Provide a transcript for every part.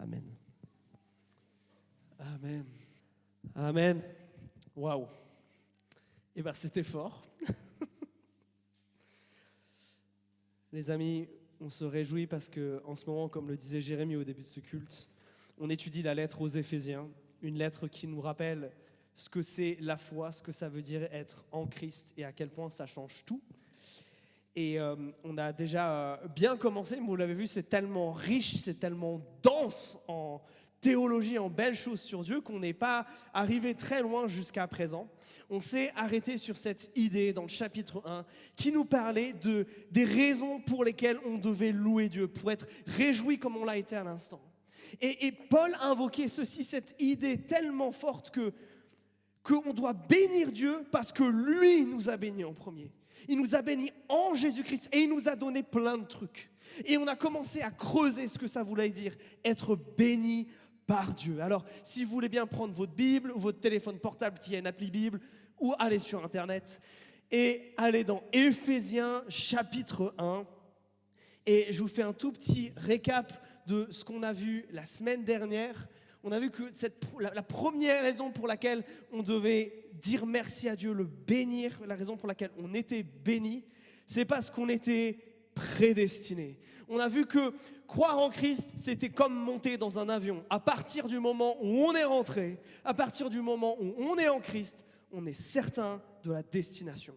Amen. Amen. Amen. Waouh. Eh bien, c'était fort. Les amis, on se réjouit parce qu'en ce moment, comme le disait Jérémie au début de ce culte, on étudie la lettre aux Éphésiens, une lettre qui nous rappelle ce que c'est la foi, ce que ça veut dire être en Christ et à quel point ça change tout. Et on a déjà bien commencé, mais vous l'avez vu, c'est tellement riche, c'est tellement dense en théologie, en belles choses sur Dieu qu'on n'est pas arrivé très loin jusqu'à présent. On s'est arrêté sur cette idée dans le chapitre 1 qui nous parlait des raisons pour lesquelles on devait louer Dieu, pour être réjoui comme on l'a été à l'instant. Et Paul invoquait cette idée tellement forte qu'on doit bénir Dieu parce que lui nous a bénis en premier. Il nous a bénis en Jésus-Christ et il nous a donné plein de trucs. Et on a commencé à creuser ce que ça voulait dire, être béni par Dieu. Alors, si vous voulez bien prendre votre Bible ou votre téléphone portable qui a une appli Bible, ou aller sur Internet et aller dans Éphésiens chapitre 1. Et je vous fais un tout petit récap de ce qu'on a vu la semaine dernière. On a vu que la première raison pour laquelle on devait dire merci à Dieu, le bénir, la raison pour laquelle on était béni, c'est parce qu'on était prédestiné. On a vu que croire en Christ, c'était comme monter dans un avion. À partir du moment où on est rentré, à partir du moment où on est en Christ, on est certain de la destination.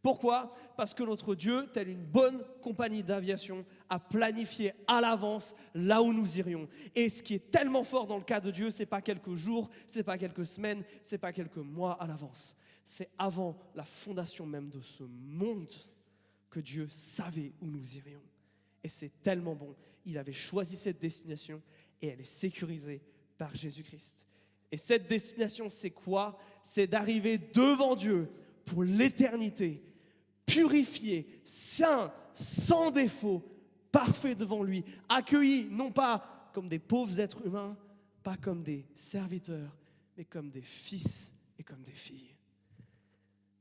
Pourquoi ? Parce que notre Dieu, tel une bonne compagnie d'aviation, a planifié à l'avance là où nous irions. Et ce qui est tellement fort dans le cas de Dieu, ce n'est pas quelques jours, ce n'est pas quelques semaines, ce n'est pas quelques mois à l'avance. C'est avant la fondation même de ce monde que Dieu savait où nous irions. Et c'est tellement bon. Il avait choisi cette destination et elle est sécurisée par Jésus-Christ. Et cette destination, c'est quoi ? C'est d'arriver devant Dieu pour l'éternité, purifié, saint, sans défaut, parfait devant lui, accueillis non pas comme des pauvres êtres humains, pas comme des serviteurs, mais comme des fils et comme des filles.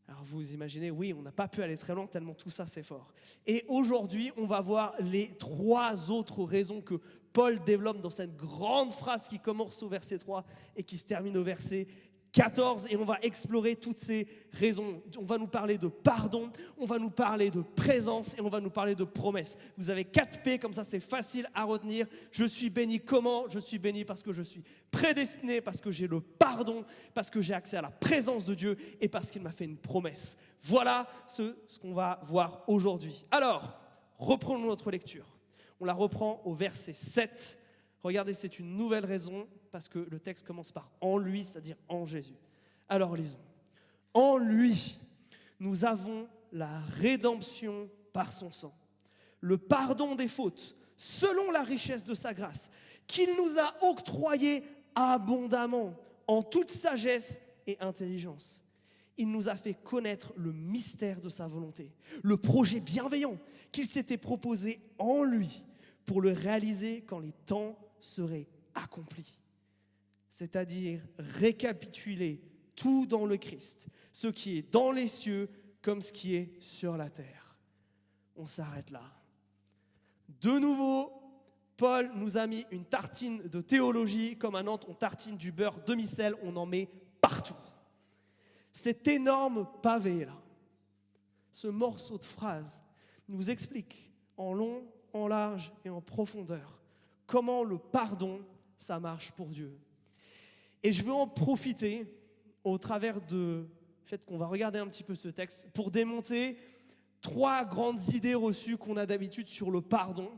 Alors vous imaginez, oui, on n'a pas pu aller très loin tellement tout ça c'est fort. Et aujourd'hui, on va voir les 3 autres raisons que Paul développe dans cette grande phrase qui commence au verset 3 et qui se termine au verset 14. Et on va explorer toutes ces raisons. On va nous parler de pardon, on va nous parler de présence et on va nous parler de promesse. Vous avez 4 P, comme ça c'est facile à retenir. Je suis béni comment ? Je suis béni parce que je suis prédestiné, parce que j'ai le pardon, parce que j'ai accès à la présence de Dieu et parce qu'il m'a fait une promesse. Voilà ce qu'on va voir aujourd'hui. Alors, reprenons notre lecture. On la reprend au verset 7. Regardez, c'est une nouvelle raison parce que le texte commence par « en lui », c'est-à-dire « en Jésus ». Alors lisons. « En lui, nous avons la rédemption par son sang, le pardon des fautes, selon la richesse de sa grâce, qu'il nous a octroyé abondamment, en toute sagesse et intelligence. Il nous a fait connaître le mystère de sa volonté, le projet bienveillant qu'il s'était proposé en lui pour le réaliser quand les temps seraient accomplis. C'est-à-dire récapituler tout dans le Christ, ce qui est dans les cieux comme ce qui est sur la terre. On s'arrête là. De nouveau, Paul nous a mis une tartine de théologie, comme à Nantes on tartine du beurre demi-sel, on en met partout. Cet énorme pavé-là, ce morceau de phrase, nous explique en long, en large et en profondeur comment le pardon, ça marche pour Dieu. Et je veux en profiter au travers du fait qu'on va regarder un petit peu ce texte pour démonter 3 grandes idées reçues qu'on a d'habitude sur le pardon,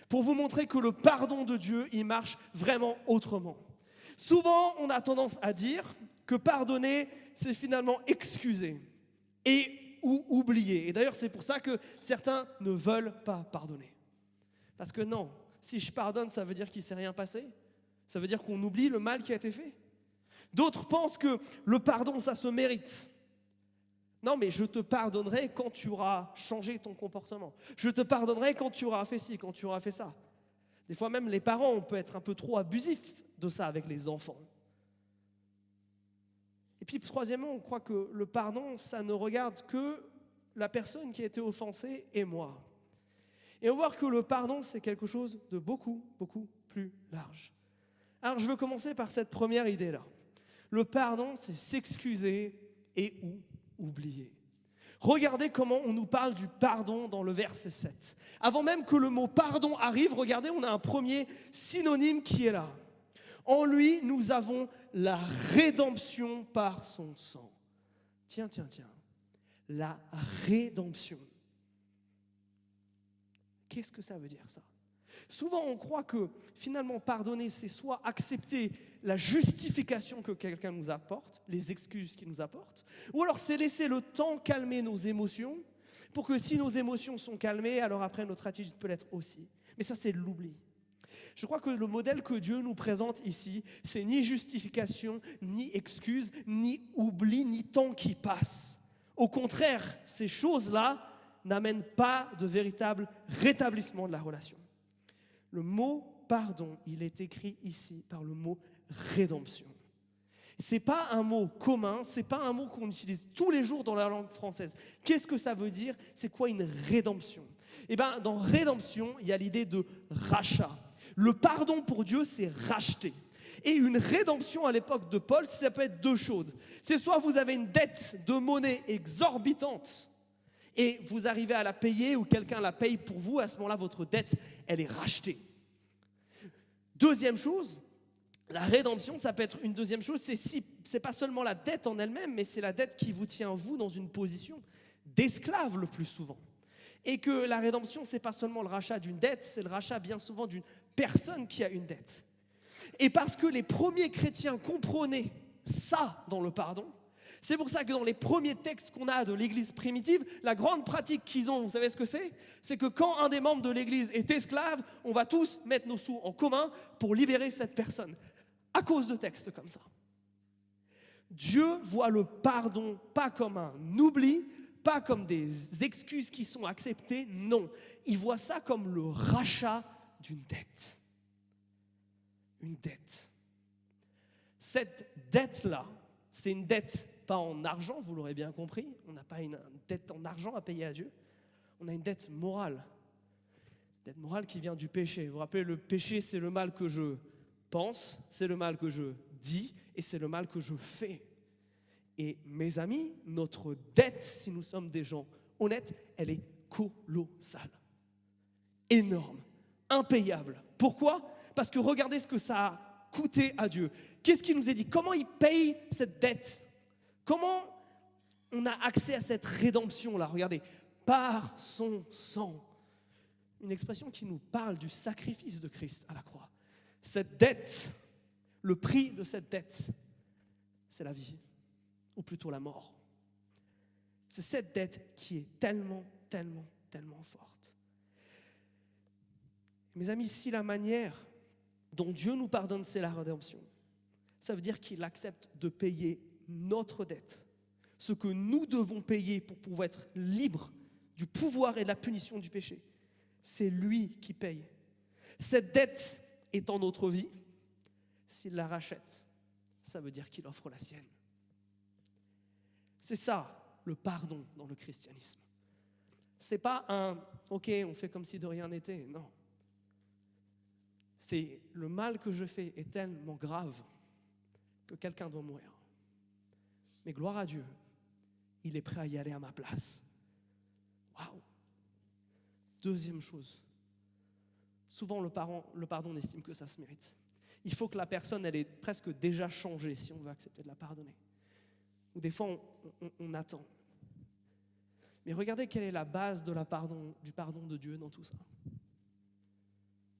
pour vous montrer que le pardon de Dieu, il marche vraiment autrement. Souvent, on a tendance à dire que pardonner, c'est finalement excuser ou oublier. Et d'ailleurs, c'est pour ça que certains ne veulent pas pardonner. Parce que non, si je pardonne, ça veut dire qu'il ne s'est rien passé. Ça veut dire qu'on oublie le mal qui a été fait. D'autres pensent que le pardon, ça se mérite. Non, mais je te pardonnerai quand tu auras changé ton comportement. Je te pardonnerai quand tu auras fait ci, quand tu auras fait ça. Des fois même, les parents, on peut être un peu trop abusifs de ça avec les enfants. Et puis, troisièmement, on croit que le pardon, ça ne regarde que la personne qui a été offensée et moi. Et on voit que le pardon, c'est quelque chose de beaucoup, beaucoup plus large. Alors je veux commencer par cette première idée-là. Le pardon, c'est s'excuser et ou oublier. Regardez comment on nous parle du pardon dans le verset 7. Avant même que le mot pardon arrive, regardez, on a un premier synonyme qui est là. En lui, nous avons la rédemption par son sang. Tiens. La rédemption. Qu'est-ce que ça veut dire ça ? Souvent, on croit que finalement, pardonner, c'est soit accepter la justification que quelqu'un nous apporte, les excuses qu'il nous apporte, ou alors c'est laisser le temps calmer nos émotions, pour que si nos émotions sont calmées, alors après notre attitude peut l'être aussi. Mais ça, c'est l'oubli. Je crois que le modèle que Dieu nous présente ici, c'est ni justification, ni excuse, ni oubli, ni temps qui passe. Au contraire, ces choses-là n'amènent pas de véritable rétablissement de la relation. Le mot pardon, il est écrit ici par le mot rédemption. Ce n'est pas un mot commun, ce n'est pas un mot qu'on utilise tous les jours dans la langue française. Qu'est-ce que ça veut dire ? C'est quoi une rédemption ? Eh bien, dans rédemption, il y a l'idée de rachat. Le pardon pour Dieu, c'est racheter. Et une rédemption à l'époque de Paul, ça peut être deux choses. C'est soit vous avez une dette de monnaie exorbitante et vous arrivez à la payer ou quelqu'un la paye pour vous, à ce moment-là, votre dette, elle est rachetée. Deuxième chose, la rédemption, ça peut être une deuxième chose, c'est pas seulement la dette en elle-même, mais c'est la dette qui vous tient, vous, dans une position d'esclave le plus souvent. Et que la rédemption, c'est pas seulement le rachat d'une dette, c'est le rachat bien souvent d'une personne qui a une dette. Et parce que les premiers chrétiens comprenaient ça dans le pardon, c'est pour ça que dans les premiers textes qu'on a de l'église primitive, la grande pratique qu'ils ont, vous savez ce que c'est ? C'est que quand un des membres de l'église est esclave, on va tous mettre nos sous en commun pour libérer cette personne. À cause de textes comme ça. Dieu voit le pardon pas comme un oubli, pas comme des excuses qui sont acceptées, non. Il voit ça comme le rachat d'une dette. Une dette. Cette dette-là, c'est une dette pas en argent, vous l'aurez bien compris. On n'a pas une dette en argent à payer à Dieu. On a une dette morale. Une dette morale qui vient du péché. Vous vous rappelez, le péché, c'est le mal que je pense, c'est le mal que je dis et c'est le mal que je fais. Et mes amis, notre dette, si nous sommes des gens honnêtes, elle est colossale. Énorme, impayable. Pourquoi ? Parce que regardez ce que ça a coûté à Dieu. Qu'est-ce qu'il nous est dit ? Comment il paye cette dette ? Comment on a accès à cette rédemption-là ? Regardez, par son sang. Une expression qui nous parle du sacrifice de Christ à la croix. Cette dette, le prix de cette dette, c'est la vie, ou plutôt la mort. C'est cette dette qui est tellement forte. Mes amis, si la manière dont Dieu nous pardonne, c'est la rédemption, ça veut dire qu'il accepte de payer notre dette, ce que nous devons payer pour pouvoir être libres du pouvoir et de la punition du péché. C'est lui qui paye. Cette dette est en notre vie. S'il la rachète, ça veut dire qu'il offre la sienne. C'est ça, le pardon dans le christianisme. C'est pas un « ok, on fait comme si de rien n'était », non. C'est le mal que je fais est tellement grave que quelqu'un doit mourir. Mais gloire à Dieu, il est prêt à y aller à ma place. Waouh! Deuxième chose, souvent le pardon, on estime que ça se mérite. Il faut que la personne, elle ait presque déjà changé si on veut accepter de la pardonner. Ou des fois, on attend. Mais regardez quelle est la base du pardon de Dieu dans tout ça.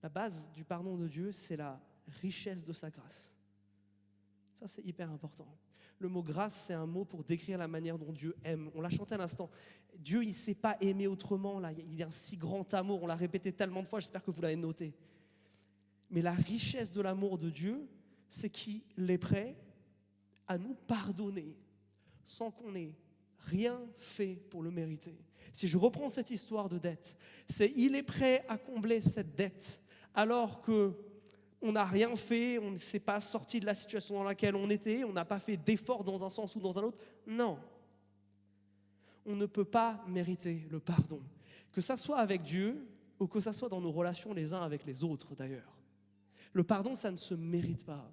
La base du pardon de Dieu, c'est la richesse de sa grâce. Ça, c'est hyper important. Le mot grâce, c'est un mot pour décrire la manière dont Dieu aime. On l'a chanté à l'instant. Dieu, il ne sait pas aimer autrement. Là. Il y a un si grand amour. On l'a répété tellement de fois, j'espère que vous l'avez noté. Mais la richesse de l'amour de Dieu, c'est qu'il est prêt à nous pardonner sans qu'on ait rien fait pour le mériter. Si je reprends cette histoire de dette, c'est il est prêt à combler cette dette alors qu'on n'a rien fait, on ne s'est pas sorti de la situation dans laquelle on était, on n'a pas fait d'effort dans un sens ou dans un autre. Non. On ne peut pas mériter le pardon. Que ça soit avec Dieu ou que ça soit dans nos relations les uns avec les autres d'ailleurs. Le pardon, ça ne se mérite pas.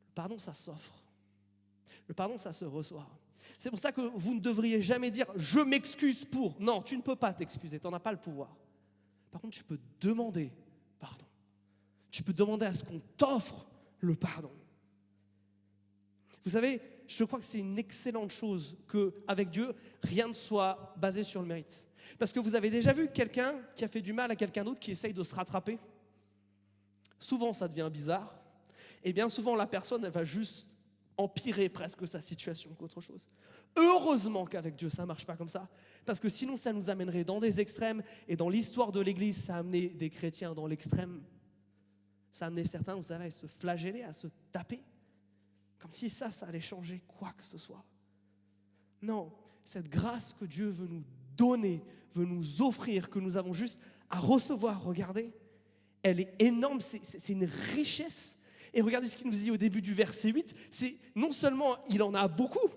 Le pardon, ça s'offre. Le pardon, ça se reçoit. C'est pour ça que vous ne devriez jamais dire « je m'excuse pour ». Non, tu ne peux pas t'excuser, tu n'en as pas le pouvoir. Par contre, tu peux demander pardon. Tu peux demander à ce qu'on t'offre le pardon. Vous savez, je crois que c'est une excellente chose qu'avec Dieu, rien ne soit basé sur le mérite. Parce que vous avez déjà vu quelqu'un qui a fait du mal à quelqu'un d'autre qui essaye de se rattraper. Souvent, ça devient bizarre. Et bien souvent, la personne, elle va juste empirer presque sa situation qu'autre chose. Heureusement qu'avec Dieu, ça ne marche pas comme ça. Parce que sinon, ça nous amènerait dans des extrêmes. Et dans l'histoire de l'Église, ça a amené des chrétiens dans l'extrême. Ça a amené certains, vous savez, à se flageller, à se taper. Comme si ça allait changer quoi que ce soit. Non, cette grâce que Dieu veut nous donner, veut nous offrir, que nous avons juste à recevoir, regardez, elle est énorme, c'est une richesse. Et regardez ce qu'il nous dit au début du verset 8, c'est non seulement il en a beaucoup,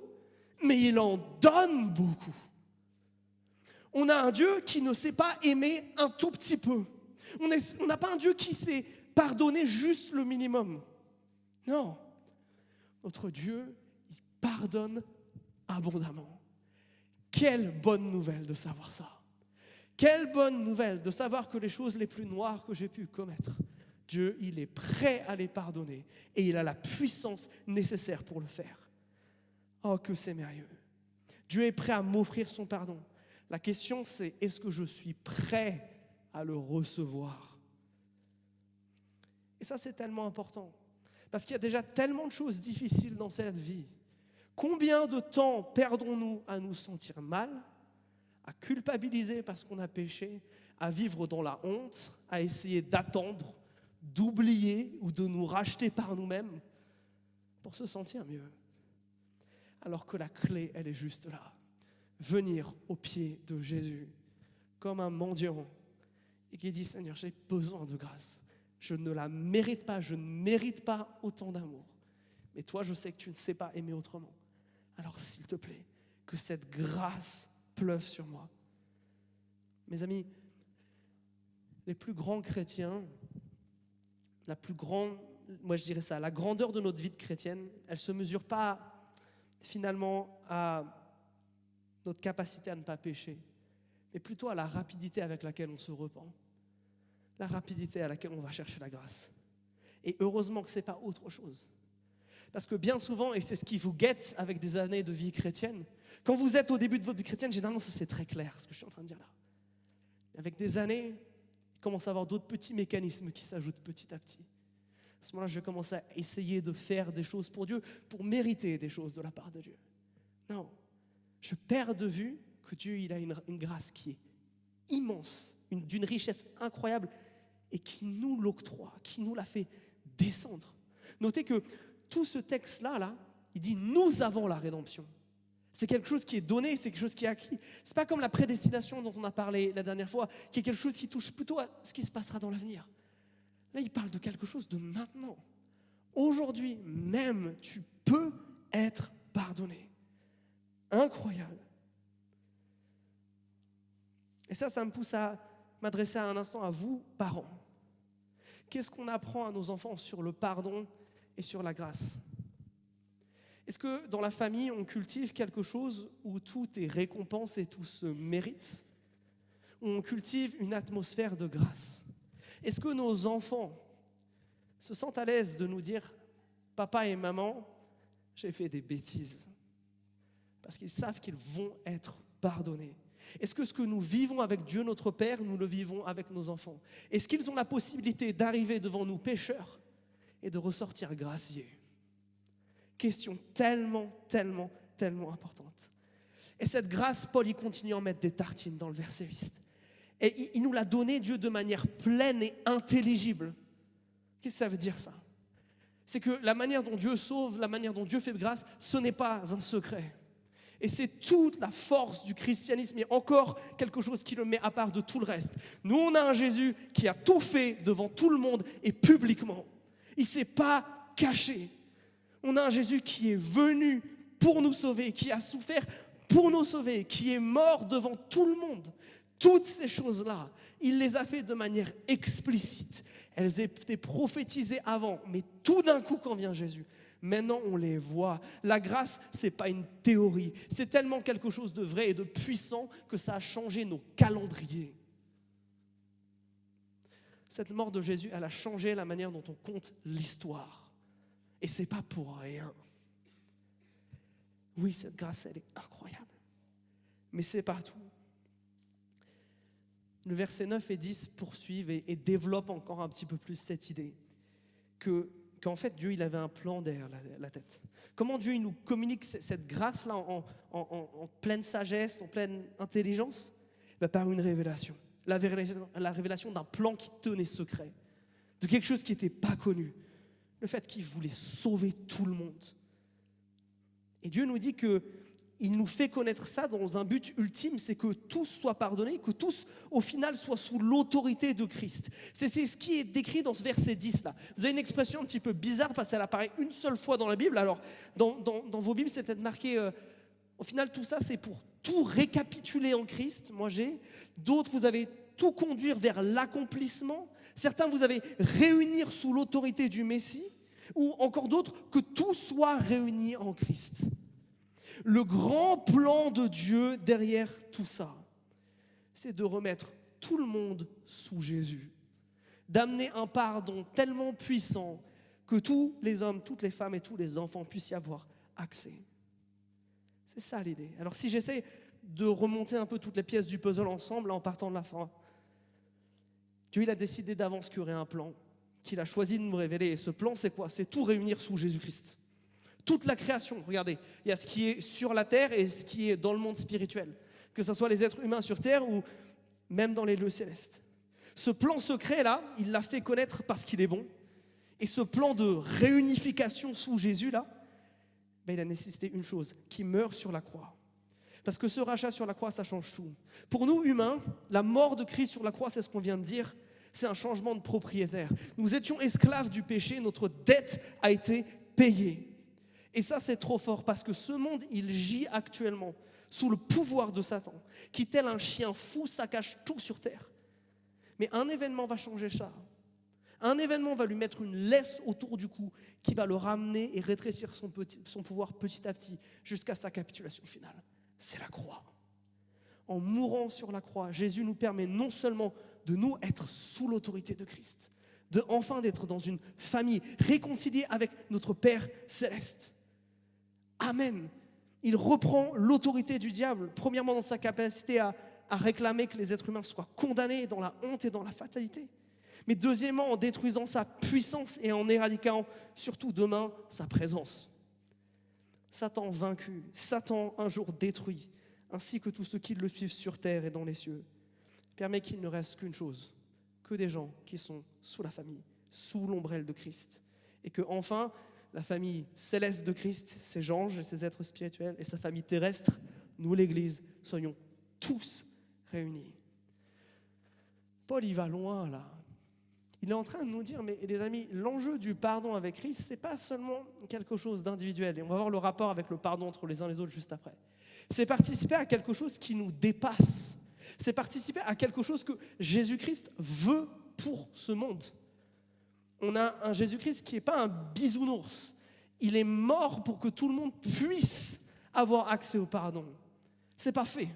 mais il en donne beaucoup. On a un Dieu qui ne sait pas aimer un tout petit peu. On n'a pas un Dieu qui sait pardonner juste le minimum. Non. Notre Dieu, il pardonne abondamment. Quelle bonne nouvelle de savoir ça. Quelle bonne nouvelle de savoir que les choses les plus noires que j'ai pu commettre, Dieu, il est prêt à les pardonner et il a la puissance nécessaire pour le faire. Oh, que c'est merveilleux. Dieu est prêt à m'offrir son pardon. La question, c'est est-ce que je suis prêt à le recevoir? Et ça, c'est tellement important. Parce qu'il y a déjà tellement de choses difficiles dans cette vie. Combien de temps perdons-nous à nous sentir mal, à culpabiliser parce qu'on a péché, à vivre dans la honte, à essayer d'attendre, d'oublier ou de nous racheter par nous-mêmes pour se sentir mieux. Alors que la clé, elle est juste là. Venir au pied de Jésus comme un mendiant et qui dit « Seigneur, j'ai besoin de grâce. Je ne la mérite pas, je ne mérite pas autant d'amour. Mais toi, je sais que tu ne sais pas aimer autrement. Alors s'il te plaît, que cette grâce pleuve sur moi. » Mes amis, les plus grands chrétiens, moi je dirais ça, la grandeur de notre vie de chrétienne, elle ne se mesure pas finalement à notre capacité à ne pas pécher, mais plutôt à la rapidité avec laquelle on se repent, la rapidité à laquelle on va chercher la grâce. Et heureusement que ce n'est pas autre chose. Parce que bien souvent, et c'est ce qui vous guette avec des années de vie chrétienne, quand vous êtes au début de votre vie chrétienne, généralement ça c'est très clair ce que je suis en train de dire là. Avec des années, il commence à y avoir d'autres petits mécanismes qui s'ajoutent petit à petit. À ce moment-là, je vais commencer à essayer de faire des choses pour Dieu, pour mériter des choses de la part de Dieu. Non, je perds de vue que Dieu il a une grâce qui est immense, d'une richesse incroyable et qui nous l'octroie, qui nous la fait descendre. Notez que tout ce texte-là, il dit « nous avons la rédemption ». C'est quelque chose qui est donné, c'est quelque chose qui est acquis. Ce n'est pas comme la prédestination dont on a parlé la dernière fois, qui est quelque chose qui touche plutôt à ce qui se passera dans l'avenir. Là, il parle de quelque chose de maintenant. Aujourd'hui même, tu peux être pardonné. Incroyable. Et ça me pousse à m'adresser à un instant à vous, parents. Qu'est-ce qu'on apprend à nos enfants sur le pardon et sur la grâce? Est-ce que dans la famille, on cultive quelque chose où tout est récompense et tout se mérite? Où on cultive une atmosphère de grâce? Est-ce que nos enfants se sentent à l'aise de nous dire « Papa et maman, j'ai fait des bêtises » parce qu'ils savent qu'ils vont être pardonnés? Est-ce que ce que nous vivons avec Dieu notre Père, nous le vivons avec nos enfants? Est-ce qu'ils ont la possibilité d'arriver devant nous pécheurs et de ressortir graciés? Question tellement, tellement, tellement importante. Et cette grâce, Paul, il continue à en mettre des tartines dans le verset 8. Et il nous l'a donné, Dieu, de manière pleine et intelligible. Qu'est-ce que ça veut dire, ça? C'est que la manière dont Dieu sauve, la manière dont Dieu fait grâce, ce n'est pas un secret. Et c'est toute la force du christianisme, et encore quelque chose qui le met à part de tout le reste. Nous, on a un Jésus qui a tout fait devant tout le monde et publiquement. Il ne s'est pas caché. On a un Jésus qui est venu pour nous sauver, qui a souffert pour nous sauver, qui est mort devant tout le monde. Toutes ces choses-là, il les a fait de manière explicite. Elles étaient prophétisées avant, mais tout d'un coup, quand vient Jésus, maintenant on les voit. La grâce, ce n'est pas une théorie. C'est tellement quelque chose de vrai et de puissant que ça a changé nos calendriers. Cette mort de Jésus, elle a changé la manière dont on compte l'histoire. Et ce n'est pas pour rien. Oui, cette grâce, elle est incroyable. Mais ce n'est pas tout. Le verset 9 et 10 poursuivent et développent encore un petit peu plus cette idée qu'en fait Dieu il avait un plan derrière la tête. Comment Dieu il nous communique cette grâce-là en pleine sagesse, en pleine intelligence? Par une révélation. La révélation d'un plan qui tenait secret, de quelque chose qui n'était pas connu. Le fait qu'il voulait sauver tout le monde. Et Dieu nous dit qu'il nous fait connaître ça dans un but ultime, c'est que tous soient pardonnés, que tous, au final, soient sous l'autorité de Christ. C'est ce qui est décrit dans ce verset 10-là. Vous avez une expression un petit peu bizarre parce qu'elle apparaît une seule fois dans la Bible. Alors, dans vos Bibles, c'est peut-être marqué... au final, tout ça, c'est pour tout récapituler en Christ. Moi, j'ai. D'autres, vous avez tout conduire vers l'accomplissement. Certains, vous avez réunir sous l'autorité du Messie. Ou encore d'autres, que tout soit réuni en Christ. Le grand plan de Dieu derrière tout ça, c'est de remettre tout le monde sous Jésus, d'amener un pardon tellement puissant que tous les hommes, toutes les femmes et tous les enfants puissent y avoir accès. C'est ça l'idée. Alors si j'essaie de remonter un peu toutes les pièces du puzzle ensemble en partant de la fin, Dieu il a décidé d'avance qu'il y aurait un plan, qu'il a choisi de nous révéler. Et ce plan, c'est quoi? C'est tout réunir sous Jésus-Christ. Toute la création, regardez, il y a ce qui est sur la terre et ce qui est dans le monde spirituel. Que ce soit les êtres humains sur terre ou même dans les lieux célestes. Ce plan secret-là, il l'a fait connaître parce qu'il est bon. Et ce plan de réunification sous Jésus-là, il a nécessité une chose, qu'il meure sur la croix. Parce que ce rachat sur la croix, ça change tout. Pour nous, humains, la mort de Christ sur la croix, c'est ce qu'on vient de dire, c'est un changement de propriétaire. Nous étions esclaves du péché, notre dette a été payée. Et ça, c'est trop fort parce que ce monde, il gît actuellement sous le pouvoir de Satan, qui, tel un chien fou, saccage tout sur terre. Mais un événement va changer ça. Un événement va lui mettre une laisse autour du cou qui va le ramener et rétrécir son pouvoir petit à petit jusqu'à sa capitulation finale. C'est la croix. En mourant sur la croix, Jésus nous permet non seulement de nous être sous l'autorité de Christ, enfin d'être dans une famille réconciliée avec notre Père céleste. Amen. Il reprend l'autorité du diable, premièrement dans sa capacité à réclamer que les êtres humains soient condamnés dans la honte et dans la fatalité. Mais deuxièmement, en détruisant sa puissance et en éradiquant surtout demain sa présence. Satan vaincu, Satan un jour détruit, ainsi que tous ceux qui le suivent sur terre et dans les cieux, permet qu'il ne reste qu'une chose, que des gens qui sont sous la famille, sous l'ombrelle de Christ. Et que enfin, la famille céleste de Christ, ses anges et ses êtres spirituels, et sa famille terrestre, nous l'Église, soyons tous réunis. Paul, il va loin là. Il est en train de nous dire, mais les amis, l'enjeu du pardon avec Christ, ce n'est pas seulement quelque chose d'individuel. Et on va voir le rapport avec le pardon entre les uns et les autres juste après. C'est participer à quelque chose qui nous dépasse. C'est participer à quelque chose que Jésus-Christ veut pour ce monde. On a un Jésus-Christ qui n'est pas un bisounours. Il est mort pour que tout le monde puisse avoir accès au pardon. Ce n'est pas fait.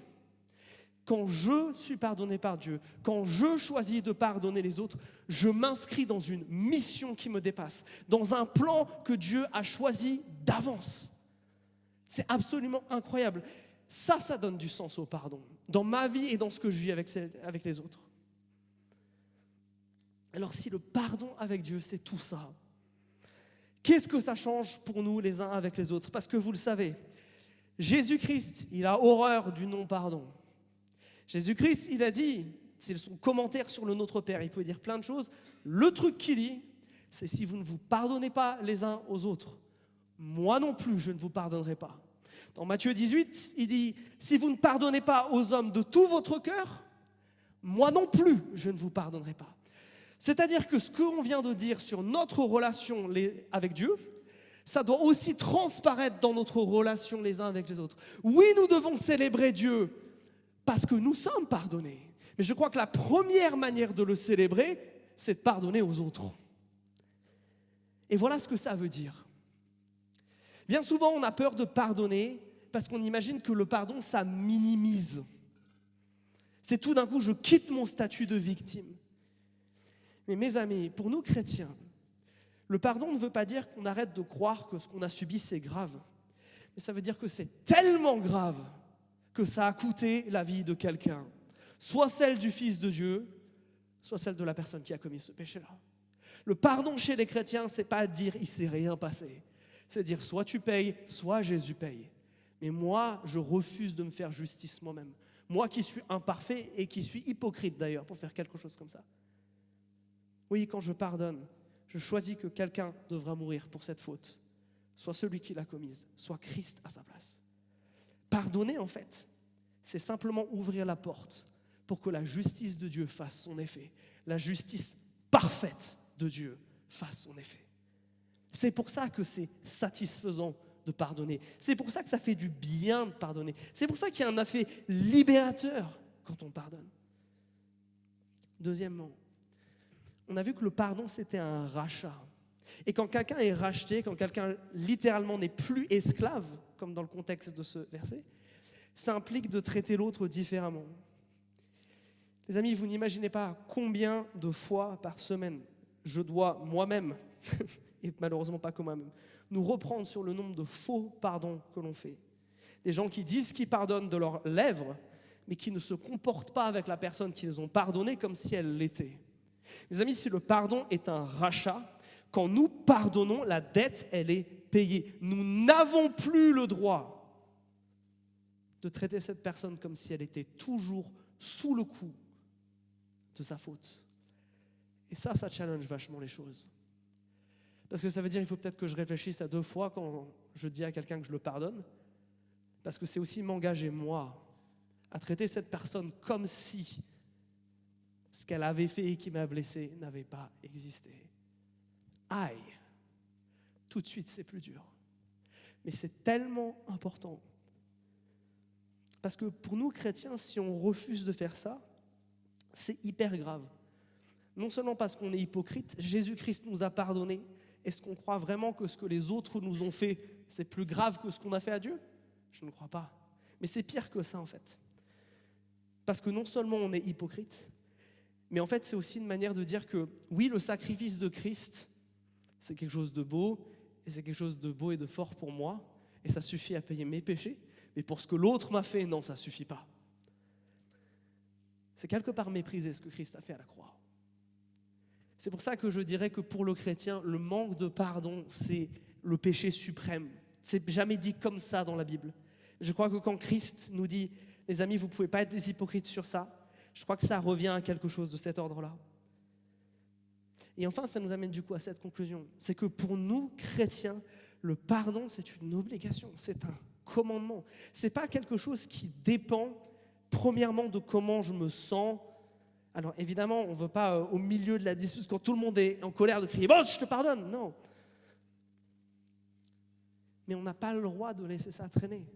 Quand je suis pardonné par Dieu, quand je choisis de pardonner les autres, je m'inscris dans une mission qui me dépasse, dans un plan que Dieu a choisi d'avance. C'est absolument incroyable. Ça donne du sens au pardon, dans ma vie et dans ce que je vis avec les autres. Alors si le pardon avec Dieu, c'est tout ça, qu'est-ce que ça change pour nous les uns avec les autres? Parce que vous le savez, Jésus-Christ, il a horreur du non-pardon. Jésus-Christ, il a dit, c'est son commentaire sur le Notre Père, il peut dire plein de choses. Le truc qu'il dit, c'est si vous ne vous pardonnez pas les uns aux autres, moi non plus, je ne vous pardonnerai pas. Dans Matthieu 18, il dit, si vous ne pardonnez pas aux hommes de tout votre cœur, moi non plus, je ne vous pardonnerai pas. C'est-à-dire que ce qu'on vient de dire sur notre relation avec Dieu, ça doit aussi transparaître dans notre relation les uns avec les autres. Oui, nous devons célébrer Dieu, parce que nous sommes pardonnés. Mais je crois que la première manière de le célébrer, c'est de pardonner aux autres. Et voilà ce que ça veut dire. Bien souvent, on a peur de pardonner parce qu'on imagine que le pardon, ça minimise. C'est tout d'un coup, je quitte mon statut de victime. Mais mes amis, pour nous chrétiens, le pardon ne veut pas dire qu'on arrête de croire que ce qu'on a subi, c'est grave. Mais ça veut dire que c'est tellement grave que ça a coûté la vie de quelqu'un. Soit celle du Fils de Dieu, soit celle de la personne qui a commis ce péché-là. Le pardon chez les chrétiens, c'est pas dire « il ne s'est rien passé ». C'est dire soit tu payes, soit Jésus paye. Mais moi, je refuse de me faire justice moi-même. Moi qui suis imparfait et qui suis hypocrite d'ailleurs pour faire quelque chose comme ça. Oui, quand je pardonne, je choisis que quelqu'un devra mourir pour cette faute. Soit celui qui l'a commise, soit Christ à sa place. Pardonner, en fait, c'est simplement ouvrir la porte pour que la justice de Dieu fasse son effet. La justice parfaite de Dieu fasse son effet. C'est pour ça que c'est satisfaisant de pardonner. C'est pour ça que ça fait du bien de pardonner. C'est pour ça qu'il y a un effet libérateur quand on pardonne. Deuxièmement, on a vu que le pardon, c'était un rachat. Et quand quelqu'un est racheté, quand quelqu'un littéralement n'est plus esclave, comme dans le contexte de ce verset, ça implique de traiter l'autre différemment. Les amis, vous n'imaginez pas combien de fois par semaine je dois moi-même, et malheureusement pas que moi-même, nous reprendre sur le nombre de faux pardons que l'on fait. Des gens qui disent qu'ils pardonnent de leurs lèvres, mais qui ne se comportent pas avec la personne qu'ils ont pardonnée comme si elle l'était. Mes amis, si le pardon est un rachat, quand nous pardonnons, la dette, elle est payée. Nous n'avons plus le droit de traiter cette personne comme si elle était toujours sous le coup de sa faute. Et ça challenge vachement les choses. Parce que ça veut dire qu'il faut peut-être que je réfléchisse à 2 fois quand je dis à quelqu'un que je le pardonne. Parce que c'est aussi m'engager, moi, à traiter cette personne comme si ce qu'elle avait fait et qui m'a blessé n'avait pas existé. Aïe! Tout de suite, c'est plus dur. Mais c'est tellement important. Parce que pour nous, chrétiens, si on refuse de faire ça, c'est hyper grave. Non seulement parce qu'on est hypocrite, Jésus-Christ nous a pardonné. Est-ce qu'on croit vraiment que ce que les autres nous ont fait, c'est plus grave que ce qu'on a fait à Dieu? Je ne crois pas. Mais c'est pire que ça, en fait. Parce que non seulement on est hypocrite, mais en fait, c'est aussi une manière de dire que, oui, le sacrifice de Christ, c'est quelque chose de beau, et c'est quelque chose de beau et de fort pour moi, et ça suffit à payer mes péchés, mais pour ce que l'autre m'a fait, non, ça ne suffit pas. C'est quelque part mépriser ce que Christ a fait à la croix. C'est pour ça que je dirais que pour le chrétien, le manque de pardon, c'est le péché suprême. C'est jamais dit comme ça dans la Bible. Je crois que quand Christ nous dit, les amis, vous ne pouvez pas être des hypocrites sur ça, je crois que ça revient à quelque chose de cet ordre-là. Et enfin, ça nous amène du coup à cette conclusion. C'est que pour nous, chrétiens, le pardon, c'est une obligation, c'est un commandement. Ce n'est pas quelque chose qui dépend, premièrement, de comment je me sens. Alors évidemment, on ne veut pas au milieu de la dispute, quand tout le monde est en colère, de crier « Bon, je te pardonne !» Non. Mais on n'a pas le droit de laisser ça traîner.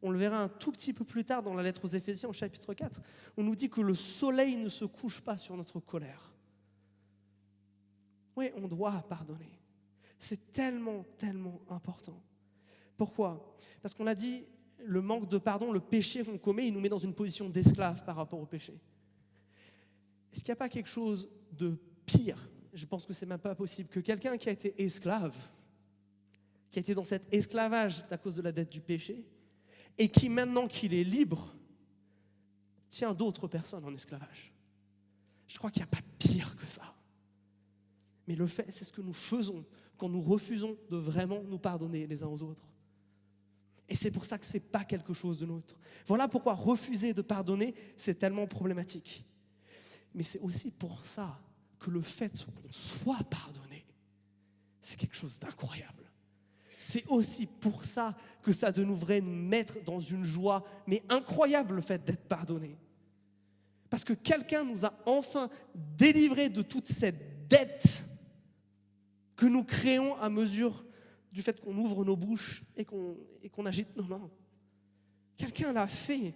On le verra un tout petit peu plus tard dans la lettre aux Éphésiens, au chapitre 4. On nous dit que le soleil ne se couche pas sur notre colère. Oui, on doit pardonner. C'est tellement, tellement important. Pourquoi? Parce qu'on a dit, le manque de pardon, le péché qu'on commet, il nous met dans une position d'esclave par rapport au péché. Est-ce qu'il n'y a pas quelque chose de pire? Je pense que ce n'est même pas possible que quelqu'un qui a été esclave, qui a été dans cet esclavage à cause de la dette du péché, et qui, maintenant qu'il est libre, tient d'autres personnes en esclavage. Je crois qu'il n'y a pas pire que ça. Mais le fait, c'est ce que nous faisons quand nous refusons de vraiment nous pardonner les uns aux autres. Et c'est pour ça que ce n'est pas quelque chose de nôtre. Voilà pourquoi refuser de pardonner, c'est tellement problématique. Mais c'est aussi pour ça que le fait qu'on soit pardonné, c'est quelque chose d'incroyable. C'est aussi pour ça que ça devrait nous mettre dans une joie, mais incroyable, le fait d'être pardonné. Parce que quelqu'un nous a enfin délivrés de toute cette dette que nous créons à mesure du fait qu'on ouvre nos bouches et qu'on agite nos mains. Quelqu'un l'a fait.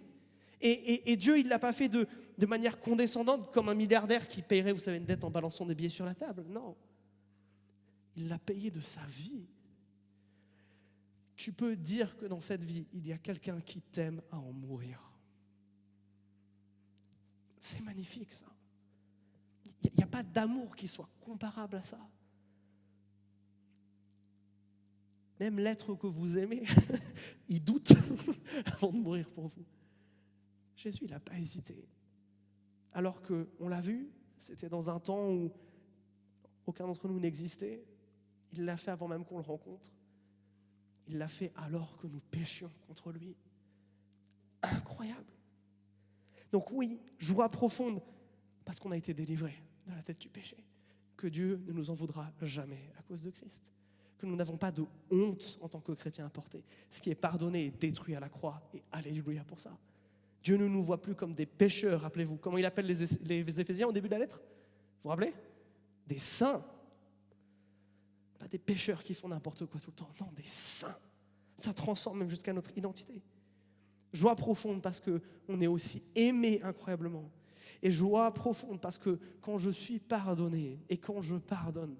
Et Dieu, il ne l'a pas fait de manière condescendante comme un milliardaire qui paierait, vous savez, une dette en balançant des billets sur la table. Non. Il l'a payé de sa vie. Tu peux dire que dans cette vie, il y a quelqu'un qui t'aime à en mourir. C'est magnifique ça. Il n'y a pas d'amour qui soit comparable à ça. Même l'être que vous aimez, il doute avant de mourir pour vous. Jésus, il n'a pas hésité. Alors qu'on l'a vu, c'était dans un temps où aucun d'entre nous n'existait. Il l'a fait avant même qu'on le rencontre. Il l'a fait alors que nous péchions contre lui. Incroyable. Donc oui, joie profonde, parce qu'on a été délivrés de la tête du péché. Que Dieu ne nous en voudra jamais à cause de Christ. Que nous n'avons pas de honte en tant que chrétiens à porter. Ce qui est pardonné est détruit à la croix. Et alléluia pour ça. Dieu ne nous voit plus comme des pécheurs, rappelez-vous. Comment il appelle les Éphésiens au début de la lettre ? Vous vous rappelez ? Des saints. Pas des pécheurs qui font n'importe quoi tout le temps. Non, des saints. Ça transforme même jusqu'à notre identité. Joie profonde parce qu'on est aussi aimé incroyablement. Et joie profonde parce que quand je suis pardonné et quand je pardonne,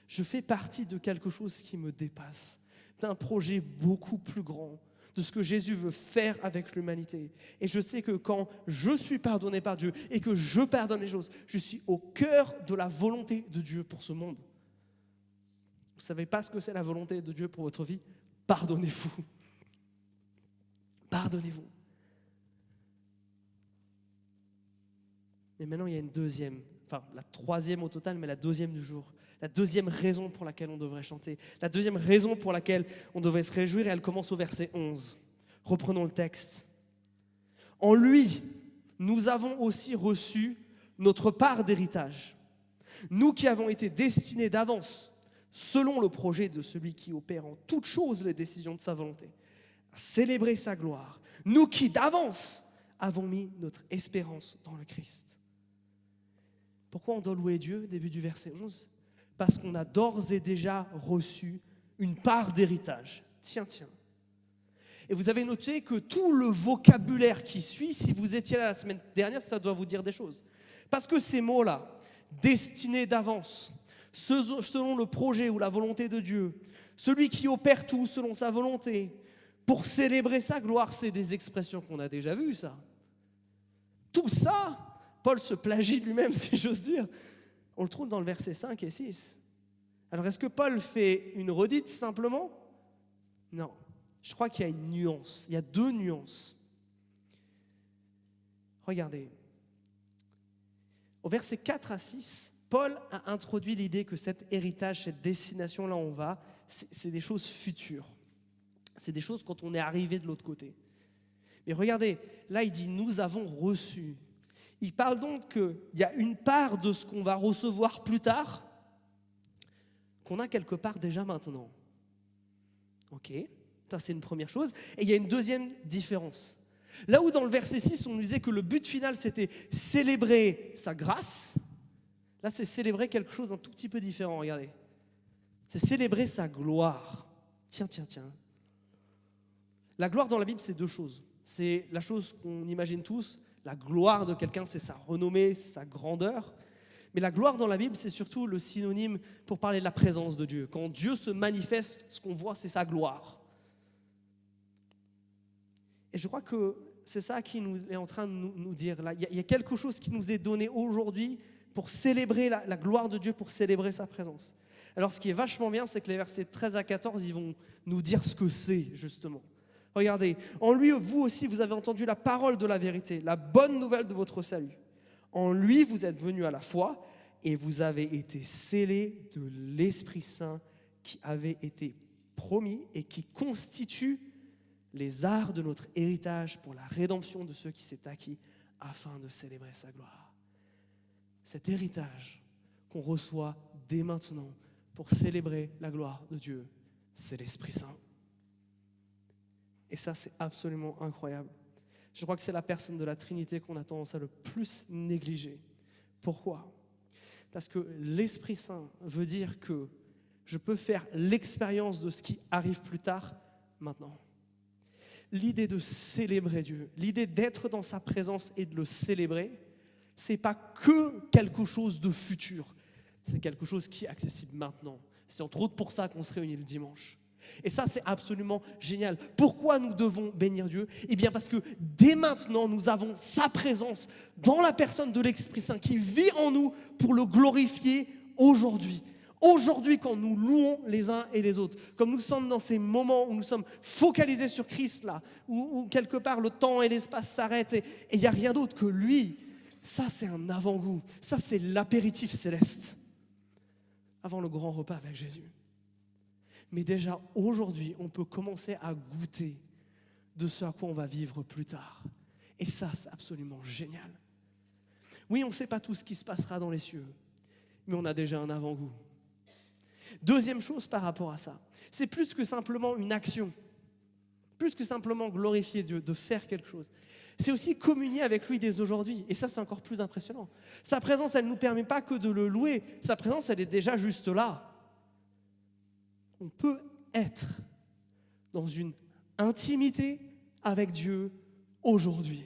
je fais partie de quelque chose qui me dépasse, d'un projet beaucoup plus grand, de ce que Jésus veut faire avec l'humanité. Et je sais que quand je suis pardonné par Dieu et que je pardonne les choses, je suis au cœur de la volonté de Dieu pour ce monde. Vous ne savez pas ce que c'est la volonté de Dieu pour votre vie ? Pardonnez-vous. Pardonnez-vous. Mais maintenant, il y a une deuxième, la troisième au total, mais la deuxième du jour. La deuxième raison pour laquelle on devrait chanter. La deuxième raison pour laquelle on devrait se réjouir, et elle commence au verset 11. Reprenons le texte. En lui, nous avons aussi reçu notre part d'héritage. Nous qui avons été destinés d'avance, selon le projet de celui qui opère en toutes choses les décisions de sa volonté, à célébrer sa gloire. Nous qui d'avance avons mis notre espérance dans le Christ. Pourquoi on doit louer Dieu, début du verset 11 ? Parce qu'on a d'ores et déjà reçu une part d'héritage. Tiens. Et vous avez noté que tout le vocabulaire qui suit, si vous étiez là la semaine dernière, ça doit vous dire des choses. Parce que ces mots-là, destinés d'avance, selon le projet ou la volonté de Dieu, celui qui opère tout selon sa volonté, pour célébrer sa gloire, c'est des expressions qu'on a déjà vues, ça. Tout ça, Paul se plagie lui-même, si j'ose dire. On le trouve dans le verset 5 et 6. Alors, est-ce que Paul fait une redite simplement ? Non. Je crois qu'il y a une nuance. Il y a deux nuances. Regardez. Au verset 4 à 6, Paul a introduit l'idée que cet héritage, cette destination, là où on va, c'est des choses futures. C'est des choses quand on est arrivé de l'autre côté. Mais regardez, là il dit « nous avons reçu ». Il parle donc qu'il y a une part de ce qu'on va recevoir plus tard qu'on a quelque part déjà maintenant. Ok, ça c'est une première chose. Et il y a une deuxième différence. Là où dans le verset 6, on nous disait que le but final c'était célébrer sa grâce, là c'est célébrer quelque chose d'un tout petit peu différent, regardez. C'est célébrer sa gloire. Tiens. La gloire dans la Bible, c'est deux choses. C'est la chose qu'on imagine tous. La gloire de quelqu'un, c'est sa renommée, c'est sa grandeur. Mais la gloire dans la Bible, c'est surtout le synonyme pour parler de la présence de Dieu. Quand Dieu se manifeste, ce qu'on voit, c'est sa gloire. Et je crois que c'est ça qui nous est en train de nous dire là. Il y a quelque chose qui nous est donné aujourd'hui pour célébrer la gloire de Dieu, pour célébrer sa présence. Alors ce qui est vachement bien, c'est que les versets 13 à 14, ils vont nous dire ce que c'est, justement. Regardez, en lui, vous aussi, vous avez entendu la parole de la vérité, la bonne nouvelle de votre salut. En lui, vous êtes venus à la foi et vous avez été scellés de l'Esprit Saint qui avait été promis et qui constitue les arts de notre héritage pour la rédemption de ceux qui s'est acquis afin de célébrer sa gloire. Cet héritage qu'on reçoit dès maintenant pour célébrer la gloire de Dieu, c'est l'Esprit Saint. Et ça, c'est absolument incroyable. Je crois que c'est la personne de la Trinité qu'on a tendance à le plus négliger. Pourquoi ? Parce que l'Esprit Saint veut dire que je peux faire l'expérience de ce qui arrive plus tard, maintenant. l'idée de célébrer Dieu, l'idée d'être dans sa présence et de le célébrer, c'est pas que quelque chose de futur, c'est quelque chose qui est accessible maintenant. C'est entre autres pour ça qu'on se réunit le dimanche. Et ça, c'est absolument génial. Pourquoi nous devons bénir Dieu ? Eh bien parce que dès maintenant, nous avons sa présence dans la personne de l'Esprit Saint qui vit en nous pour le glorifier aujourd'hui. Aujourd'hui, quand nous louons les uns et les autres, comme nous sommes dans ces moments où nous sommes focalisés sur Christ, là, où quelque part le temps et l'espace s'arrêtent et il n'y a rien d'autre que lui, ça c'est un avant-goût, ça c'est l'apéritif céleste, avant le grand repas avec Jésus. Mais déjà aujourd'hui, on peut commencer à goûter de ce à quoi on va vivre plus tard. Et ça, c'est absolument génial. Oui, on ne sait pas tout ce qui se passera dans les cieux, mais on a déjà un avant-goût. Deuxième chose par rapport à ça, c'est plus que simplement une action, plus que simplement glorifier Dieu, de faire quelque chose. C'est aussi communier avec lui dès aujourd'hui. Et ça, c'est encore plus impressionnant. Sa présence, elle ne nous permet pas que de le louer. Sa présence, elle est déjà juste là. On peut être dans une intimité avec Dieu aujourd'hui.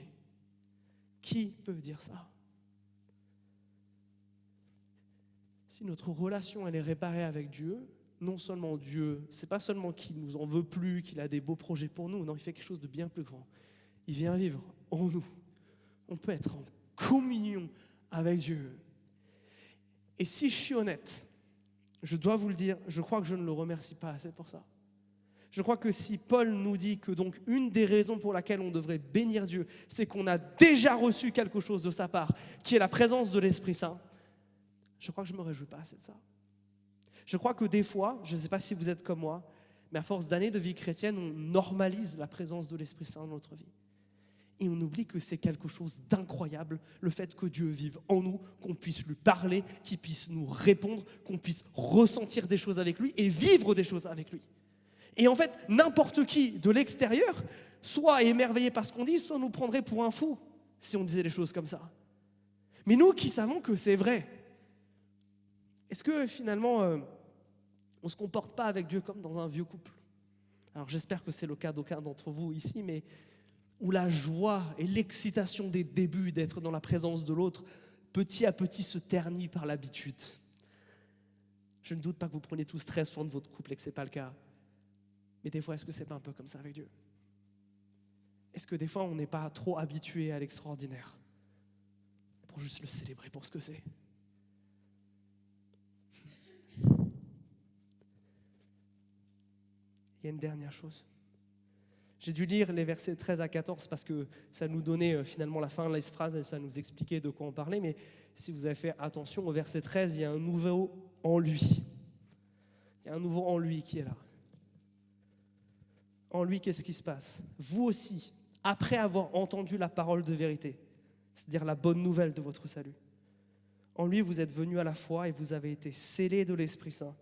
Qui peut dire ça ? Si notre relation elle est réparée avec Dieu, non seulement Dieu, c'est pas seulement qu'il nous en veut plus, qu'il a des beaux projets pour nous, non, il fait quelque chose de bien plus grand. Il vient vivre en nous. On peut être en communion avec Dieu. Et si je suis honnête, je dois vous le dire, je crois que je ne le remercie pas assez pour ça. Je crois que si Paul nous dit que donc une des raisons pour laquelle on devrait bénir Dieu, c'est qu'on a déjà reçu quelque chose de sa part, qui est la présence de l'Esprit Saint, je crois que je ne me réjouis pas assez de ça. Je crois que des fois, je ne sais pas si vous êtes comme moi, mais à force d'années de vie chrétienne, on normalise la présence de l'Esprit Saint dans notre vie. Et on oublie que c'est quelque chose d'incroyable, le fait que Dieu vive en nous, qu'on puisse lui parler, qu'il puisse nous répondre, qu'on puisse ressentir des choses avec lui et vivre des choses avec lui. Et en fait, n'importe qui de l'extérieur, soit émerveillé par ce qu'on dit, soit nous prendrait pour un fou si on disait les choses comme ça. Mais nous qui savons que c'est vrai, est-ce que finalement, on ne se comporte pas avec Dieu comme dans un vieux couple ? Alors j'espère que c'est le cas d'aucun d'entre vous ici, mais où la joie et l'excitation des débuts d'être dans la présence de l'autre, petit à petit se ternit par l'habitude. Je ne doute pas que vous preniez tous très soin de votre couple et que ce n'est pas le cas. Mais des fois, est-ce que ce n'est pas un peu comme ça avec Dieu ? Est-ce que des fois, on n'est pas trop habitué à l'extraordinaire pour juste le célébrer pour ce que c'est ? Il y a une dernière chose. J'ai dû lire les versets 13 à 14 parce que ça nous donnait finalement la fin de la phrase et ça nous expliquait de quoi on parlait. Mais si vous avez fait attention, au verset 13, il y a un nouveau en lui. Il y a un nouveau en lui qui est là. En lui, qu'est-ce qui se passe ? Vous aussi, après avoir entendu la parole de vérité, c'est-à-dire la bonne nouvelle de votre salut, en lui, vous êtes venus à la foi et vous avez été scellés de l'Esprit Saint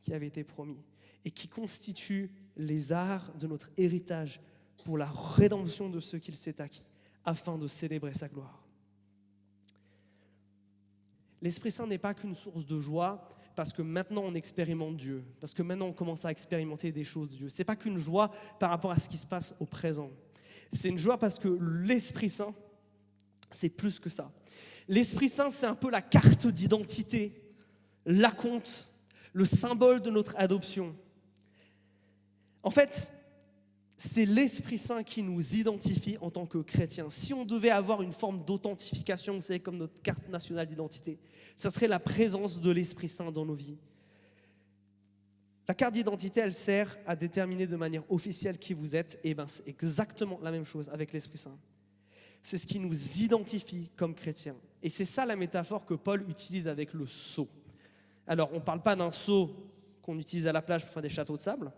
qui avait été promis et qui constitue les arts de notre héritage pour la rédemption de ceux qu'il s'est acquis, afin de célébrer sa gloire. L'Esprit Saint n'est pas qu'une source de joie parce que maintenant on expérimente Dieu, parce que maintenant on commence à expérimenter des choses de Dieu. Ce n'est pas qu'une joie par rapport à ce qui se passe au présent. C'est une joie parce que l'Esprit Saint, c'est plus que ça. L'Esprit Saint, c'est un peu la carte d'identité, l'acompte, le symbole de notre adoption. En fait, c'est l'Esprit Saint qui nous identifie en tant que chrétiens. Si on devait avoir une forme d'authentification, vous savez, comme notre carte nationale d'identité, ça serait la présence de l'Esprit Saint dans nos vies. La carte d'identité, elle sert à déterminer de manière officielle qui vous êtes. Et bien, c'est exactement la même chose avec l'Esprit Saint. C'est ce qui nous identifie comme chrétiens. Et c'est ça la métaphore que Paul utilise avec le seau. Alors, on ne parle pas d'un seau qu'on utilise à la plage pour faire des châteaux de sable.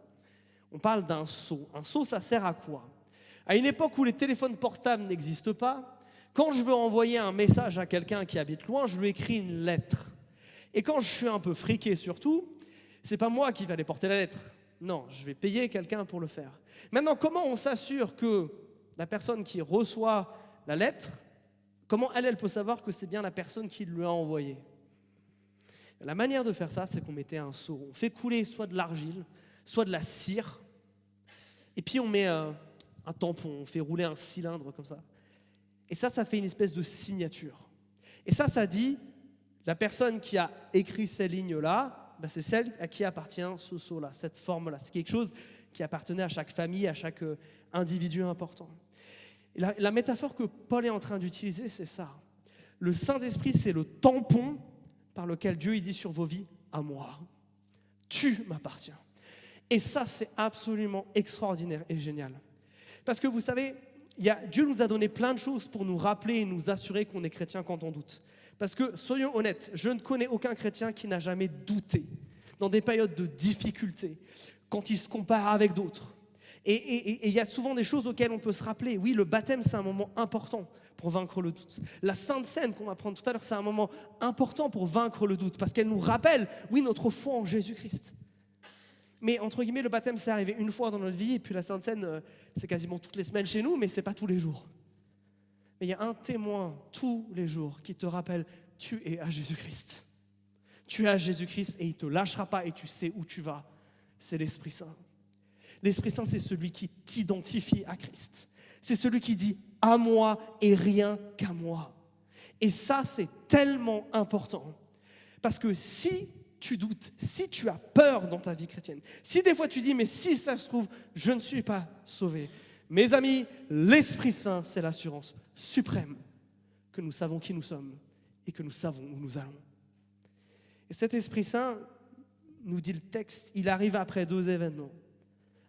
On parle d'un seau. Un seau, ça sert à quoi ? À une époque où les téléphones portables n'existent pas, quand je veux envoyer un message à quelqu'un qui habite loin, je lui écris une lettre. Et quand je suis un peu friqué surtout, c'est pas moi qui vais aller porter la lettre. Non, je vais payer quelqu'un pour le faire. Maintenant, comment on s'assure que la personne qui reçoit la lettre, comment elle peut savoir que c'est bien la personne qui lui a envoyé ? La manière de faire ça, c'est qu'on mettait un seau. On fait couler soit de l'argile, soit de la cire, et puis on met un un tampon, on fait rouler un cylindre comme ça. Et ça fait une espèce de signature. Et ça dit, la personne qui a écrit ces lignes-là, c'est celle à qui appartient ce sceau-là, cette forme-là. C'est quelque chose qui appartenait à chaque famille, à chaque individu important. Et la métaphore que Paul est en train d'utiliser, c'est ça. Le Saint-Esprit, c'est le tampon par lequel Dieu il dit sur vos vies, à moi, tu m'appartiens. Et ça, c'est absolument extraordinaire et génial. Parce que vous savez, Dieu nous a donné plein de choses pour nous rappeler et nous assurer qu'on est chrétien quand on doute. Parce que, soyons honnêtes, je ne connais aucun chrétien qui n'a jamais douté dans des périodes de difficulté, quand il se compare avec d'autres. Et il y a souvent des choses auxquelles on peut se rappeler. Oui, le baptême, c'est un moment important pour vaincre le doute. La Sainte Seine qu'on va prendre tout à l'heure, c'est un moment important pour vaincre le doute, parce qu'elle nous rappelle, oui, notre foi en Jésus-Christ. Mais entre guillemets, le baptême, c'est arrivé une fois dans notre vie, et puis la Sainte Seine, c'est quasiment toutes les semaines chez nous, mais ce n'est pas tous les jours. Mais il y a un témoin tous les jours qui te rappelle, tu es à Jésus-Christ. Tu es à Jésus-Christ et il ne te lâchera pas et tu sais où tu vas. C'est l'Esprit Saint. L'Esprit Saint, c'est celui qui t'identifie à Christ. C'est celui qui dit « à moi et rien qu'à moi ». Et ça, c'est tellement important. Parce que si tu doutes, si tu as peur dans ta vie chrétienne, si des fois tu dis « mais si ça se trouve, je ne suis pas sauvé », mes amis, l'Esprit Saint, c'est l'assurance suprême que nous savons qui nous sommes et que nous savons où nous allons. Et cet Esprit Saint, nous dit le texte, il arrive après 2 événements.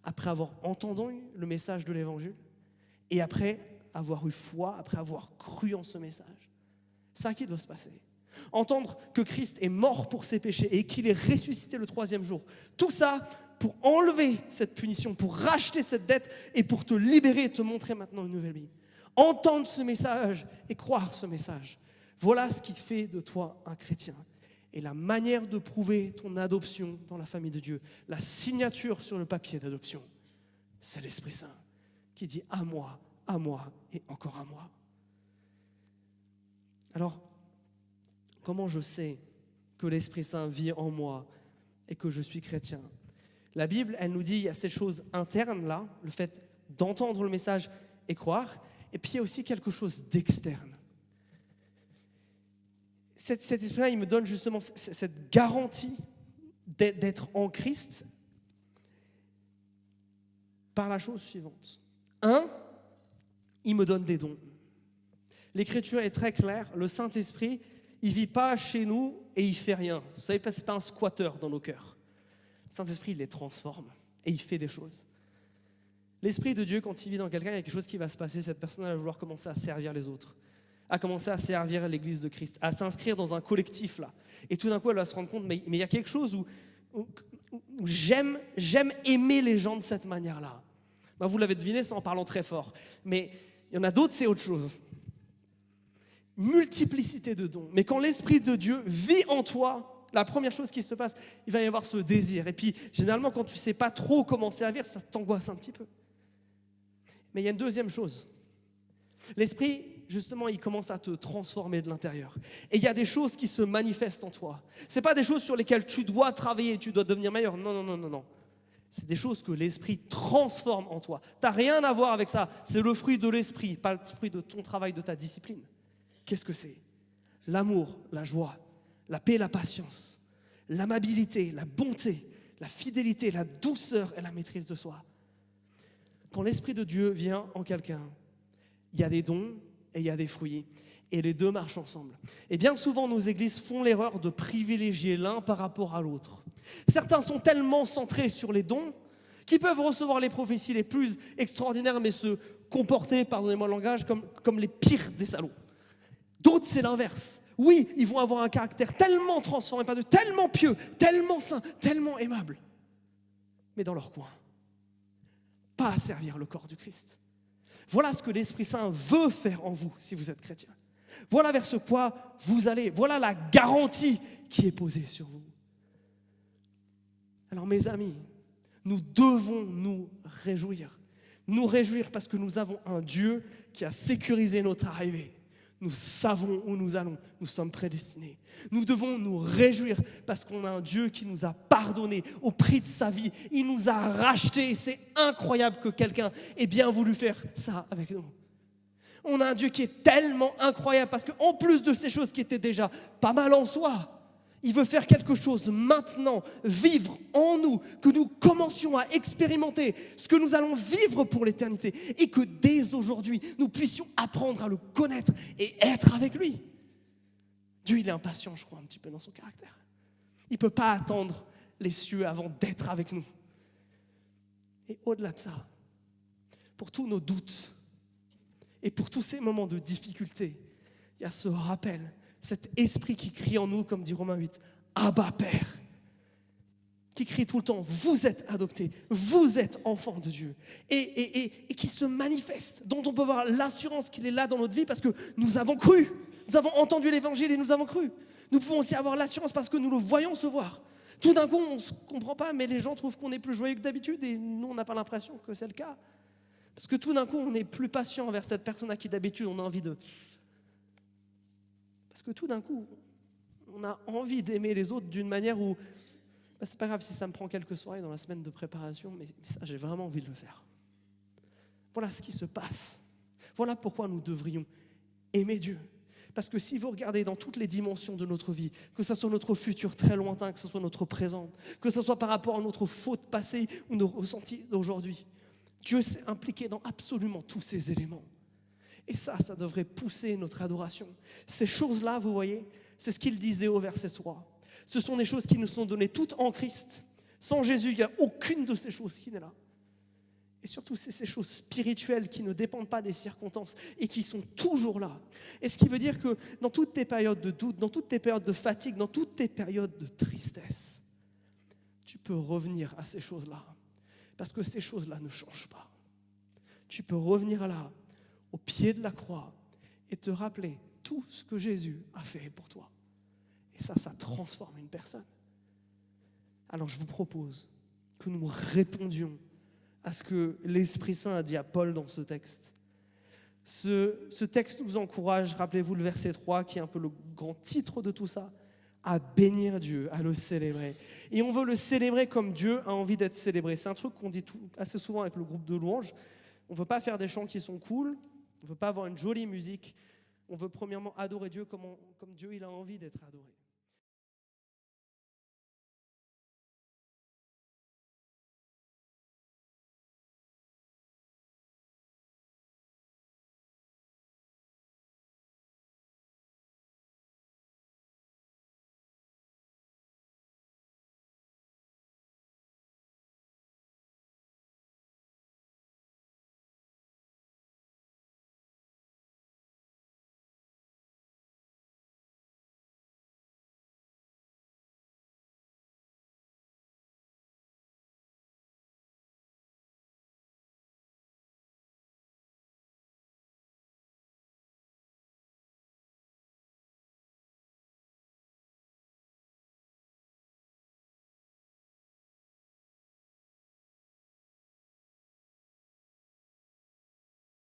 Après avoir entendu le message de l'Évangile et après avoir eu foi, après avoir cru en ce message. C'est ça qui doit se passer. Entendre que Christ est mort pour ses péchés et qu'il est ressuscité le 3e jour. Tout ça pour enlever cette punition, pour racheter cette dette et pour te libérer et te montrer maintenant une nouvelle vie. Entendre ce message et croire ce message. Voilà ce qui fait de toi un chrétien. Et la manière de prouver ton adoption dans la famille de Dieu, la signature sur le papier d'adoption, c'est l'Esprit Saint qui dit à moi et encore à moi. Alors, comment je sais que l'Esprit Saint vit en moi et que je suis chrétien? La Bible, elle nous dit, il y a cette chose interne là, le fait d'entendre le message et croire, et puis il y a aussi quelque chose d'externe. Cet esprit-là, il me donne justement cette garantie d'être en Christ par la chose suivante. 1, il me donne des dons. L'Écriture est très claire, le Saint-Esprit, il ne vit pas chez nous et il ne fait rien. Vous savez, ce n'est pas un squatteur dans nos cœurs. Le Saint-Esprit, il les transforme et il fait des choses. L'Esprit de Dieu, quand il vit dans quelqu'un, il y a quelque chose qui va se passer. Cette personne va vouloir commencer à servir les autres, à commencer à servir l'Église de Christ, à s'inscrire dans un collectif là. Et tout d'un coup, elle va se rendre compte, mais il y a quelque chose où j'aime aimer les gens de cette manière-là. Ben, vous l'avez deviné, c'est en parlant très fort. Mais il y en a d'autres, c'est autre chose. Multiplicité de dons. Mais quand l'Esprit de Dieu vit en toi, la première chose qui se passe, il va y avoir ce désir. Et puis, généralement, quand tu ne sais pas trop comment servir, ça t'angoisse un petit peu. Mais il y a une deuxième chose. L'Esprit, justement, il commence à te transformer de l'intérieur. Et il y a des choses qui se manifestent en toi. Ce n'est pas des choses sur lesquelles tu dois travailler, tu dois devenir meilleur. Non. C'est des choses que l'Esprit transforme en toi. Tu n'as rien à voir avec ça. C'est le fruit de l'Esprit, pas le fruit de ton travail, de ta discipline. Qu'est-ce que c'est? L'amour, la joie, la paix, la patience, l'amabilité, la bonté, la fidélité, la douceur et la maîtrise de soi. Quand l'Esprit de Dieu vient en quelqu'un, il y a des dons et il y a des fruits. Et les deux marchent ensemble. Et bien souvent, nos églises font l'erreur de privilégier l'un par rapport à l'autre. Certains sont tellement centrés sur les dons qu'ils peuvent recevoir les prophéties les plus extraordinaires, mais se comporter, pardonnez-moi le langage, comme les pires des salauds. D'autres, c'est l'inverse. Oui, ils vont avoir un caractère tellement transformé, tellement pieux, tellement saint, tellement aimable. Mais dans leur coin. Pas à servir le corps du Christ. Voilà ce que l'Esprit Saint veut faire en vous si vous êtes chrétien. Voilà vers ce quoi vous allez. Voilà la garantie qui est posée sur vous. Alors mes amis, nous devons nous réjouir. Nous réjouir parce que nous avons un Dieu qui a sécurisé notre arrivée. nous savons où nous allons, nous sommes prédestinés. Nous devons nous réjouir parce qu'on a un Dieu qui nous a pardonné au prix de sa vie. Il nous a rachetés. C'est incroyable que quelqu'un ait bien voulu faire ça avec nous. On a un Dieu qui est tellement incroyable parce qu'en plus de ces choses qui étaient déjà pas mal en soi, il veut faire quelque chose maintenant, vivre en nous, que nous commencions à expérimenter ce que nous allons vivre pour l'éternité et que dès aujourd'hui, nous puissions apprendre à le connaître et être avec lui. Dieu, il est impatient, je crois, un petit peu dans son caractère. Il ne peut pas attendre les cieux avant d'être avec nous. Et au-delà de ça, pour tous nos doutes et pour tous ces moments de difficulté, il y a ce rappel, cet esprit qui crie en nous, comme dit Romains 8, Abba Père, qui crie tout le temps, vous êtes adoptés, vous êtes enfants de Dieu, et qui se manifeste, dont on peut voir l'assurance qu'il est là dans notre vie parce que nous avons cru, nous avons entendu l'évangile et nous avons cru. Nous pouvons aussi avoir l'assurance parce que nous le voyons se voir. Tout d'un coup, on ne se comprend pas, mais les gens trouvent qu'on est plus joyeux que d'habitude et nous, on n'a pas l'impression que c'est le cas. Parce que tout d'un coup, on est plus patient envers cette personne à qui d'habitude on a envie de... Parce que tout d'un coup, on a envie d'aimer les autres d'une manière où c'est pas grave si ça me prend quelques soirées dans la semaine de préparation, mais ça, j'ai vraiment envie de le faire. Voilà ce qui se passe. Voilà pourquoi nous devrions aimer Dieu. Parce que si vous regardez dans toutes les dimensions de notre vie, que ce soit notre futur très lointain, que ce soit notre présent, que ce soit par rapport à notre faute passée ou nos ressentis d'aujourd'hui, Dieu s'est impliqué dans absolument tous ces éléments. Et ça devrait pousser notre adoration. Ces choses-là, vous voyez, c'est ce qu'il disait au verset 3. Ce sont des choses qui nous sont données toutes en Christ. Sans Jésus, il n'y a aucune de ces choses qui n'est là. Et surtout, c'est ces choses spirituelles qui ne dépendent pas des circonstances et qui sont toujours là. Et ce qui veut dire que dans toutes tes périodes de doute, dans toutes tes périodes de fatigue, dans toutes tes périodes de tristesse, tu peux revenir à ces choses-là. Parce que ces choses-là ne changent pas. Tu peux revenir là, au pied de la croix, et te rappeler tout ce que Jésus a fait pour toi. Et ça transforme une personne. Alors je vous propose que nous répondions à ce que l'Esprit Saint a dit à Paul dans ce texte. Ce texte nous encourage, rappelez-vous le verset 3, qui est un peu le grand titre de tout ça, à bénir Dieu, à le célébrer. Et on veut le célébrer comme Dieu a envie d'être célébré. C'est un truc qu'on dit assez souvent avec le groupe de louanges. On ne veut pas faire des chants qui sont cool, on ne veut pas avoir une jolie musique. On veut premièrement adorer Dieu comme Dieu il a envie d'être adoré.